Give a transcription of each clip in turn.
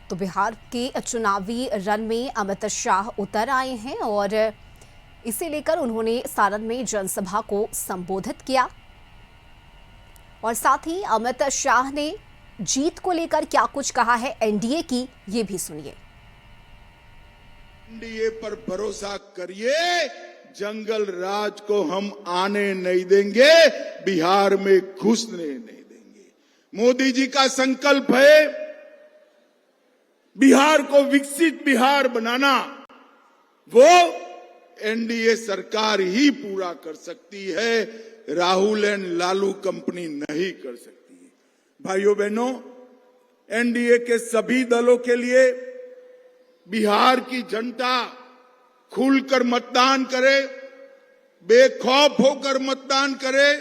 तो बिहार के चुनावी रण में अमित शाह उतर आए हैं और इसे लेकर उन्होंने सारण में जनसभा को संबोधित किया और साथ ही अमित शाह ने जीत को लेकर क्या कुछ कहा है एनडीए की, ये भी सुनिए। एनडीए पर भरोसा करिए, जंगल राज को हम आने नहीं देंगे, बिहार में घुसने नहीं देंगे। मोदी जी का संकल्प है बिहार को विकसित बिहार बनाना, वो एनडीए सरकार ही पूरा कर सकती है, राहुल एंड लालू कंपनी नहीं कर सकती है। भाइयों बहनों, एनडीए के सभी दलों के लिए बिहार की जनता खुलकर मतदान करे, बेखौफ होकर मतदान करे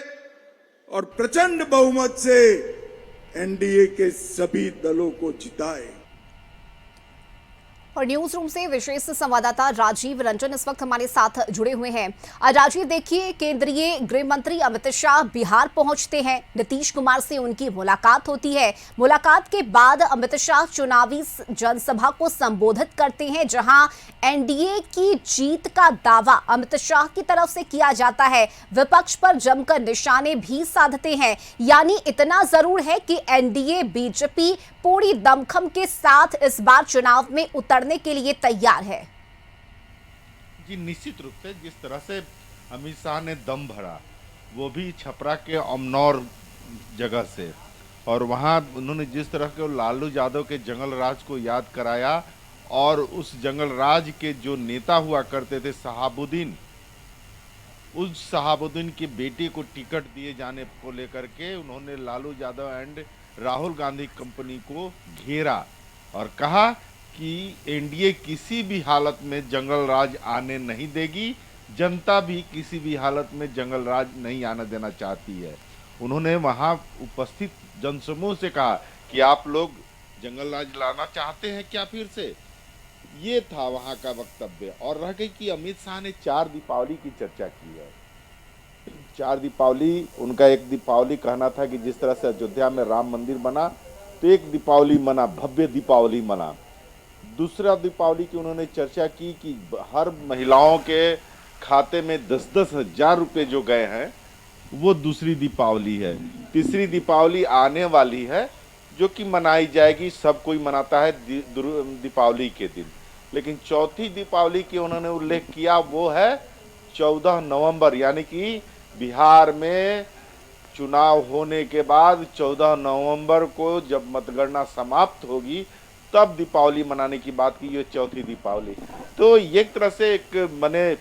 और प्रचंड बहुमत से एनडीए के सभी दलों को जिताए। और न्यूज रूम से विशेष संवाददाता राजीव रंजन इस वक्त हमारे साथ जुड़े हुए हैं। राजीव, देखिए, केंद्रीय गृह मंत्री अमित शाह बिहार पहुंचते हैं, नीतीश कुमार से उनकी मुलाकात होती है। मुलाकात के बाद अमित शाह चुनावी जनसभा को संबोधित करते हैं, जहां एनडीए की जीत का दावा अमित शाह की तरफ से किया जाता है। विपक्ष पर जमकर निशाने भी साधते हैं, यानी इतना जरूर है कि एनडीए बीजेपी पूरी दमखम के साथ इस बार चुनाव में उतरने के लिए तैयार है। जी, निश्चित रूप से जिस तरह से अमित शाह ने दम भरा, वो भी छपरा के अमनौर जगह से, और वहाँ उन्होंने जिस तरह के लालू यादव के जंगल राज को याद कराया और उस जंगल राज के जो नेता हुआ करते थे शहाबुद्दीन, उस शहाबुद्दीन की बेटी को टिकट दिए जाने को लेकर के उन्होंने लालू यादव एंड राहुल गांधी कंपनी को घेरा और कहा कि एनडीए किसी भी हालत में जंगल राज आने नहीं देगी, जनता भी किसी भी हालत में जंगल राज नहीं आने देना चाहती है। उन्होंने वहां उपस्थित जनसमूह से कहा कि आप लोग जंगल राज लाना चाहते हैं क्या फिर से, ये था वहां का वक्तव्य। और रह गई कि अमित शाह ने 4 दीपावली की चर्चा की है। 4 दीपावली, उनका एक दीपावली कहना था कि जिस तरह से अयोध्या में राम मंदिर बना तो एक दीपावली मना, भव्य दीपावली मना। दूसरा दीपावली की उन्होंने चर्चा की कि हर महिलाओं के खाते में 10-10 हजार रुपये जो गए हैं वो दूसरी दीपावली है। तीसरी दीपावली आने वाली है जो कि मनाई जाएगी, सब कोई मनाता है दीपावली के दिन, लेकिन चौथी दीपावली की उन्होंने उल्लेख किया, वो है 14 नवंबर, यानी कि बिहार में चुनाव होने के बाद 14 नवंबर को जब मतगणना समाप्त होगी तब दीपावली मनाने की बात की, ये चौथी दीपावली। तो एक तरह से एक मने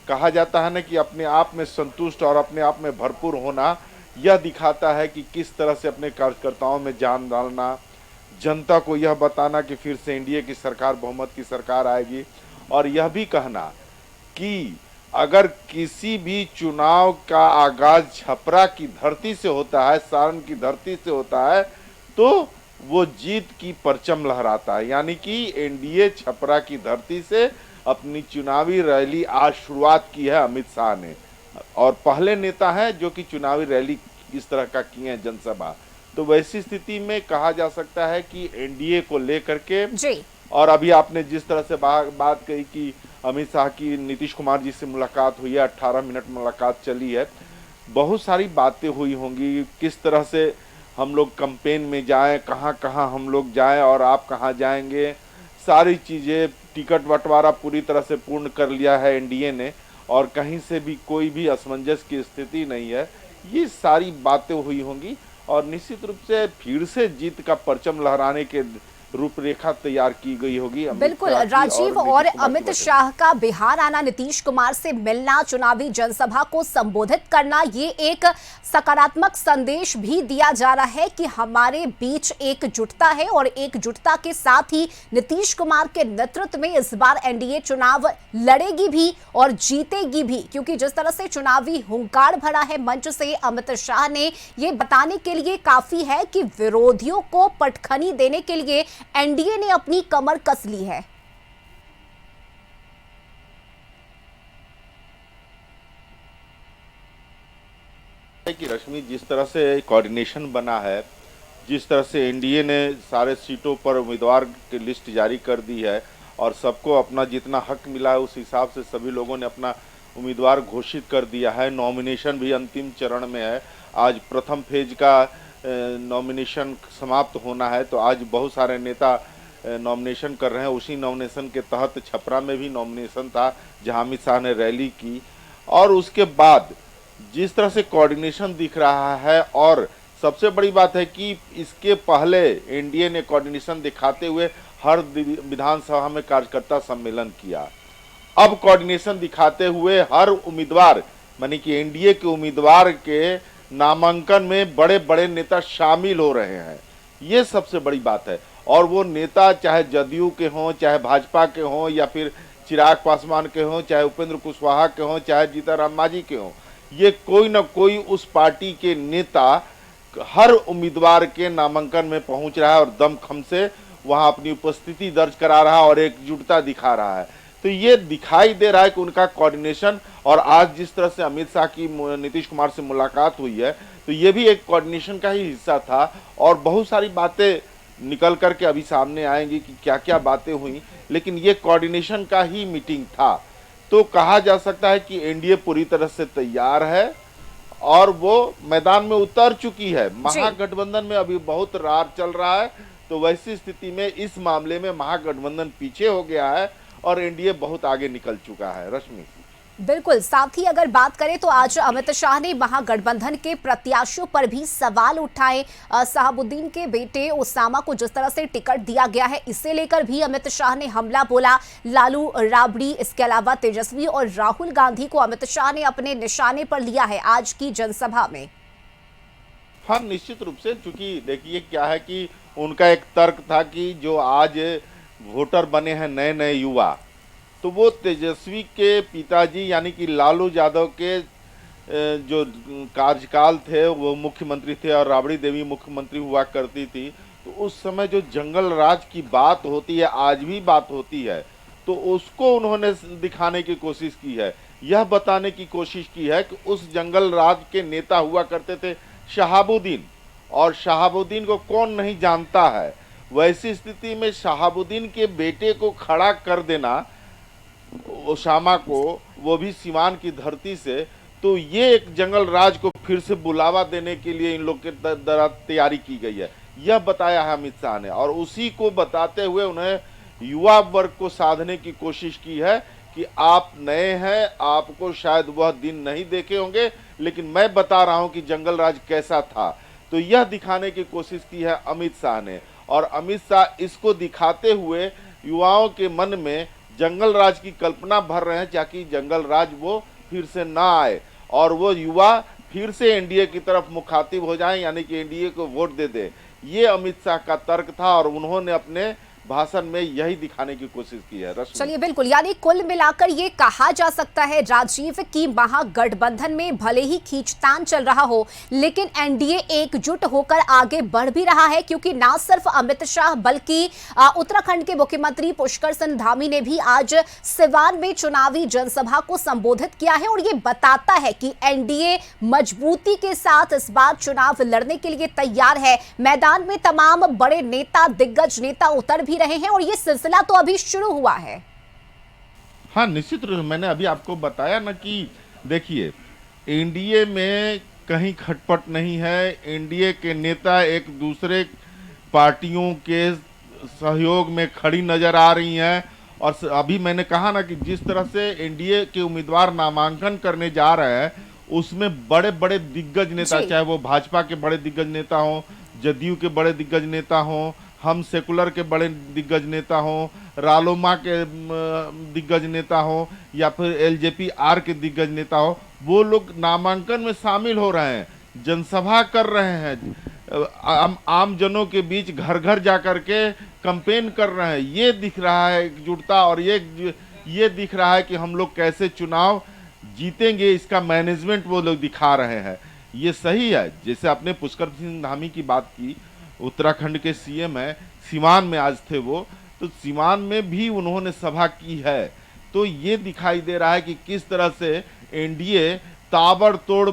कहा जाता है ना कि अपने आप में संतुष्ट और अपने आप में भरपूर होना, यह दिखाता है कि किस तरह से अपने कार्यकर्ताओं में जान डालना, जनता को यह बताना कि फिर से एनडीए की सरकार, बहुमत की सरकार आएगी, और यह भी कहना कि अगर किसी भी चुनाव का आगाज छपरा की धरती से होता है, सारण की धरती से होता है, तो वो जीत की परचम लहराता है। यानी कि एनडीए छपरा की धरती से अपनी चुनावी रैली आज शुरुआत की है अमित शाह ने, और पहले नेता हैं जो कि चुनावी रैली इस तरह का किए हैं, जनसभा। तो वैसी स्थिति में कहा जा सकता है कि एनडीए को लेकर के जी। और अभी आपने जिस तरह से बात कही कि अमित शाह की नीतीश कुमार जी से मुलाकात हुई है, 18 मिनट मुलाकात चली है, बहुत सारी बातें हुई होंगी, किस तरह से हम लोग कैंपेन में जाएं, कहां कहां हम लोग जाएं और आप कहां जाएंगे, सारी चीज़ें, टिकट बंटवारा पूरी तरह से पूर्ण कर लिया है एनडीए ने और कहीं से भी कोई भी असमंजस की स्थिति नहीं है। ये सारी बातें हुई होंगी और निश्चित रूप से फिर से जीत का परचम लहराने के रूपरेखा तैयार की गई होगी। बिल्कुल राजीव, और अमित शाह का बिहार आना, नीतीश कुमार से मिलना, चुनावी जनसभा को संबोधित करना, ये एक सकारात्मक संदेश भी दिया जा रहा है कि हमारे बीच एकजुटता है और एकजुटता के साथ ही नीतीश कुमार के नेतृत्व में इस बार एनडीए चुनाव लड़ेगी भी और जीतेगी भी, क्योंकि जिस तरह से चुनावी हुंकार भरा है मंच से अमित शाह ने, ये बताने के लिए काफी है कि विरोधियों को पटखनी देने के लिए एनडीए ने अपनी कमर कस ली है। कि रश्मि, जिस तरह से कोऑर्डिनेशन बना है, जिस तरह से एनडीए ने सारे सीटों पर उम्मीदवार की लिस्ट जारी कर दी है और सबको अपना जितना हक मिला है उस हिसाब से सभी लोगों ने अपना उम्मीदवार घोषित कर दिया है। नॉमिनेशन भी अंतिम चरण में है। आज प्रथम फेज का नॉमिनेशन समाप्त होना है, तो आज बहुत सारे नेता नॉमिनेशन कर रहे हैं। उसी नॉमिनेशन के तहत छपरा में भी नॉमिनेशन था जहां अमित शाह ने रैली की, और उसके बाद जिस तरह से कोऑर्डिनेशन दिख रहा है, और सबसे बड़ी बात है कि इसके पहले एनडीए ने कोऑर्डिनेशन दिखाते हुए हर विधानसभा में कार्यकर्ता सम्मेलन किया। अब कोऑर्डिनेशन दिखाते हुए हर उम्मीदवार मानी कि एनडीए के उम्मीदवार के नामांकन में बड़े बड़े नेता शामिल हो रहे हैं। ये सबसे बड़ी बात है। और वो नेता चाहे जदयू के हों, चाहे भाजपा के हों, या फिर चिराग पासवान के हों, चाहे उपेंद्र कुशवाहा के हों, चाहे जीतनराम मांझी के हों, ये कोई ना कोई उस पार्टी के नेता हर उम्मीदवार के नामांकन में पहुंच रहा है और दमखम से वहां अपनी उपस्थिति दर्ज करा रहा है और एकजुटता दिखा रहा है। तो ये दिखाई दे रहा है कि उनका कोऑर्डिनेशन, और आज जिस तरह से अमित शाह की नीतीश कुमार से मुलाकात हुई है, तो ये भी एक कोऑर्डिनेशन का ही हिस्सा था। और बहुत सारी बातें निकल करके अभी सामने आएंगी कि क्या क्या बातें हुई, लेकिन ये कोऑर्डिनेशन का ही मीटिंग था। तो कहा जा सकता है कि एनडीए पूरी तरह से तैयार है और वो मैदान में उतर चुकी है। महागठबंधन में अभी बहुत रार चल रहा है, तो वैसी स्थिति में इस मामले में महागठबंधन पीछे हो गया है और एनडीए बहुत आगे निकल चुका है। रश्मि, बिल्कुल। साथ ही अगर बात करें तो आज अमित शाह ने महागठबंधन के प्रत्याशियों पर भी सवाल उठाए। शहाबुद्दीन के बेटे उसामा को जिस तरह से टिकट दिया गया है, इसे लेकर भी अमित शाह ने हमला बोला। लालू, राबड़ी, इसके अलावा तेजस्वी और राहुल गांधी को अमित शाह ने अपने निशाने पर लिया है आज की जनसभा में। हाँ, निश्चित रूप से, क्योंकि देखिए क्या है कि उनका एक तर्क था कि जो आज वोटर बने हैं नए नए युवा, तो वो तेजस्वी के पिताजी यानी कि लालू यादव के जो कार्यकाल थे वो मुख्यमंत्री थे और राबड़ी देवी मुख्यमंत्री हुआ करती थी। तो उस समय जो जंगल राज की बात होती है, आज भी बात होती है, तो उसको उन्होंने दिखाने की कोशिश की है। यह बताने की कोशिश की है कि उस जंगल राज के नेता हुआ करते थे शहाबुद्दीन, और शहाबुद्दीन को कौन नहीं जानता है। वैसी स्थिति में शहाबुद्दीन के बेटे को खड़ा कर देना, उसामा को, वो भी सीवान की धरती से, तो ये एक जंगल राज को फिर से बुलावा देने के लिए इन लोग के द्वारा तैयारी की गई है, यह बताया है अमित शाह ने। और उसी को बताते हुए उन्हें युवा वर्ग को साधने की कोशिश की है कि आप नए हैं, आपको शायद वह दिन नहीं देखे होंगे, लेकिन मैं बता रहा हूं कि जंगल राज कैसा था। तो यह दिखाने की कोशिश की है अमित शाह ने, और अमित शाह इसको दिखाते हुए युवाओं के मन में जंगल राज की कल्पना भर रहे हैं, ताकि जंगल राज वो फिर से ना आए और वो युवा फिर से एनडीए की तरफ मुखातिब हो जाएं, यानी कि एनडीए को वोट दे दे। ये अमित शाह का तर्क था और उन्होंने अपने भाषण में यही दिखाने की कोशिश की है। चलिए, बिल्कुल, यानी कुल मिलाकर ये कहा जा सकता है राजीव की महागठबंधन में भले ही खींचतान चल रहा हो, लेकिन एनडीए एकजुट होकर आगे बढ़ भी रहा है, क्योंकि ना सिर्फ अमित शाह बल्कि उत्तराखंड के मुख्यमंत्री पुष्कर सिंह धामी ने भी आज सिवान में चुनावी जनसभा को संबोधित किया है। और ये बताता है कि एनडीए मजबूती के साथ इस बार चुनाव लड़ने के लिए तैयार है। मैदान में तमाम बड़े नेता, दिग्गज नेता उतर भी रहे हैं और ये सिलसिला तो अभी शुरू हुआ है। हाँ, निश्चित रूप से मैंने अभी आपको बताया ना कि देखिए, एनडीए में कहीं खटपट नहीं है। एनडीए के नेता एक दूसरे पार्टियों के सहयोग में खड़ी नजर आ रही हैं। और अभी मैंने कहा ना कि जिस तरह से एनडीए के उम्मीदवार नामांकन करने जा रहे हैं, उसमें बड़े बड़े दिग्गज नेता, चाहे वो भाजपा के बड़े दिग्गज नेता हों, जदयू के बड़े दिग्गज नेता हों, हम सेकुलर के बड़े दिग्गज नेता हों, रालोमा के दिग्गज नेता हों, या फिर एलजेपी आर के दिग्गज नेता हो, वो लोग नामांकन में शामिल हो रहे हैं, जनसभा कर रहे हैं, आम जनों के बीच घर घर जाकर के कैंपेन कर रहे हैं। ये दिख रहा है एकजुटता, और ये दिख रहा है कि हम लोग कैसे चुनाव जीतेंगे, इसका मैनेजमेंट वो लोग दिखा रहे हैं। ये सही है। जैसे आपने पुष्कर सिंह धामी की बात की, उत्तराखंड के सीएम है, सीवान में आज थे वो, तो सीवान में भी उन्होंने सभा की है। तो ये दिखाई दे रहा है कि किस तरह से एनडीए ताबड़तोड़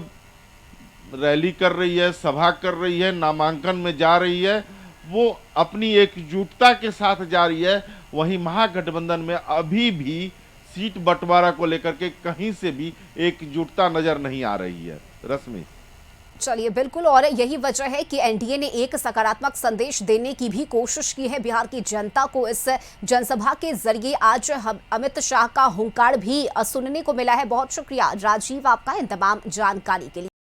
रैली कर रही है, सभा कर रही है, नामांकन में जा रही है, वो अपनी एकजुटता के साथ जा रही है। वहीं महागठबंधन में अभी भी सीट बंटवारा को लेकर के कहीं से भी एकजुटता नजर नहीं आ रही है। रश्मि, चलिए बिल्कुल, और यही वजह है कि एनडीए ने एक सकारात्मक संदेश देने की भी कोशिश की है बिहार की जनता को। इस जनसभा के जरिए आज अमित शाह का हुंकार भी सुनने को मिला है। बहुत शुक्रिया राजीव आपका इन तमाम जानकारी के लिए।